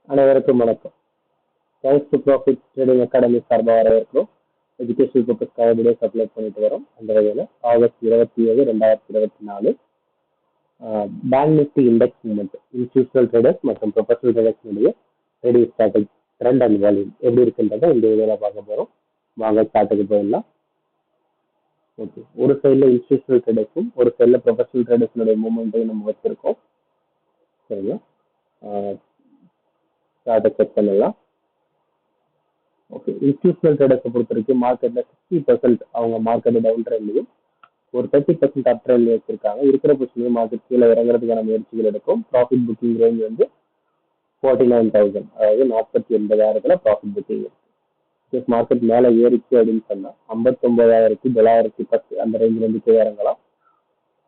அனைவருக்கும் வணக்கம். Thanks to profit trading academy சார்பாக வரவேற்கிறோம். எஜுகேஷன் பர்பஸ்க்காக வீடியோஸ் அப்லோட் பண்ணிட்டு வரோம். அந்த வகையில் August 27, 2024 bank nifty index movement institutional traders மற்றும் ப்ரொஃபஷனல் ட்ரேடர்ஸ்னுடைய trading strategy trend and volume எப்படி இருக்குன்றதை இந்த வீடியோவில் பார்க்க போகிறோம். வாங்க ஸ்டார்ட்டுக்கு போயிடலாம். ஓகே, ஒரு சைடில் இன்ஸ்டியூஷனல் ட்ரேடர்ஸும் ஒரு சைடில் ப்ரொஃபஷனல் ட்ரேடர்ஸ்னுடைய மூமெண்ட்டையும் நம்ம வச்சிருக்கோம். சரிங்களா? ஸ்டார்ட்டை செக் பண்ணலாம். ஓகே, இன்ஸ்டியூஷனல் ட்ரேடர்ஸை பொறுத்த வரைக்கும் மார்க்கெட்டில் 60% அவங்க மார்க்கெட் டவுன் ட்ரெண்ட்லையும் ஒரு 30% அப் ட்ரெண்ட்லையும் வச்சிருக்காங்க. இருக்கிற பொசிஷன்லையும் மார்க்கெட் கீழே இறங்குறதுக்கான முயற்சிகள் எடுக்கும். ப்ராஃபிட் புக்கிங் ரேஞ்ச் வந்து 49,000, அதாவது 49,000 ப்ராஃபிட் புக்கிங் இருக்கு. மார்க்கெட் மேலே ஏறிச்சு அப்படின்னு சொன்னால் 59,910 அந்த ரேஞ்சில் இருந்து கீழே இறங்கலாம்.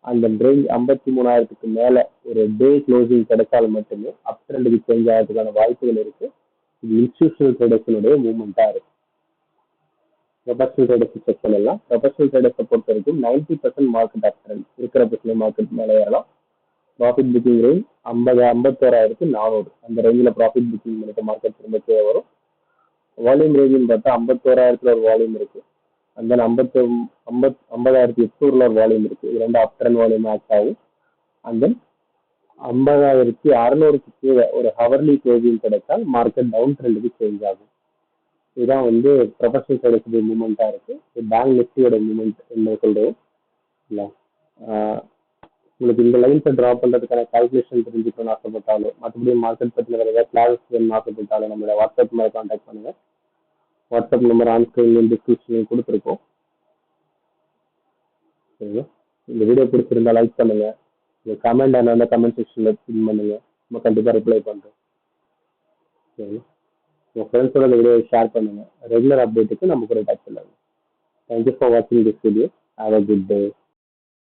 அந்த ரேஞ்ச் 53,000க்கு மேலே ஒரு டே க்ளோசிங் கிடைச்சால் மட்டுமே அப் ட்ரெண்டுக்கு சேஞ்ச் ஆகிறதுக்கான வாய்ப்புகள் இருக்கு. இது இன்ஸ்டியூஷனல் ட்ரேடர்ஸினுடைய மூவ்மெண்ட்டாக இருக்கு. ப்ரொஃபஷனல் ட்ரேடர்ஸ் செக் பண்ணலாம். ப்ரொஃபஷனல் ட்ரேடர்ஸை பொறுத்த வரைக்கும் 90% மார்க்கெட் அப் ட்ரெண்ட் இருக்கிற பட்சத்தில் மார்க்கெட் மேலே ஏறலாம். ப்ராஃபிட் புக்கிங் ரேஞ்ச் 51,400 அந்த ரேஞ்சில் ப்ராஃபிட் புக்கிங் பண்ணிட்டு மார்க்கெட் திரும்ப கீழே வரும். வால்யூம் ரேஞ்சுன்னு பார்த்தா 51,000 ஒரு வால்யூம் இருக்கு. அந்த 50,800 ஒரு வால்யூம் இருக்கு. இது ரெண்டு அப் ட்ரெண்ட் வால்யூம் ஆக்ட் ஆகும். அந்த 50,600க்கு கீழே ஒரு ஹவர்லி க்ளோசிங் கிடைத்தால் மார்க்கெட் டவுன் ட்ரெண்டுக்கு சேஞ்ச் ஆகும். இதுதான் வந்து ப்ரொஃபஷனல் ட்ரேடர்ஸுடைய மூவ்மெண்ட்டாக இருக்கு. பேங்க் நிஃப்டியோட மூவ்மெண்ட் என்ன சொல்றோம் இல்லை. உங்களுக்கு இந்த லைன்ஸை ட்ரா பண்ணுறதுக்கான கால்குலேஷன் தெரிஞ்சுக்கணும்னு ஆசைப்பட்டாலும், மற்றபடி மார்க்கெட் பற்றின வேறு ஏதாவது கிளாஸ் வேணும்னு ஆசைப்பட்டாலும் நம்மளோட வாட்ஸ்அப் மேலே கான்டாக்ட் பண்ணுங்கள். வாட்ஸ்அப் நம்பர் ஆன் ஸ்க்ரீன்லையும் டிஸ்கிரிப்ஷன்லையும் கொடுத்துருக்கோம். சரிங்களா? இந்த வீடியோ பிடிச்சிருந்தா லைக் பண்ணுங்க. உங்கள் கமெண்ட் அந்த கமெண்ட் செக்ஷனில் பின் பண்ணுங்க. நம்ம கண்டிப்பாக ரிப்ளை பண்ணுறோம். சரிங்களா? உங்கள் ஃப்ரெண்ட்ஸோட இந்த வீடியோவை ஷேர் பண்ணுங்க. ரெகுலர் அப்டேட்டுக்கு நம்ம கூட டச் பண்ணுங்க. தேங்க்யூ ஃபார் வாட்சிங் this video. Have a good day.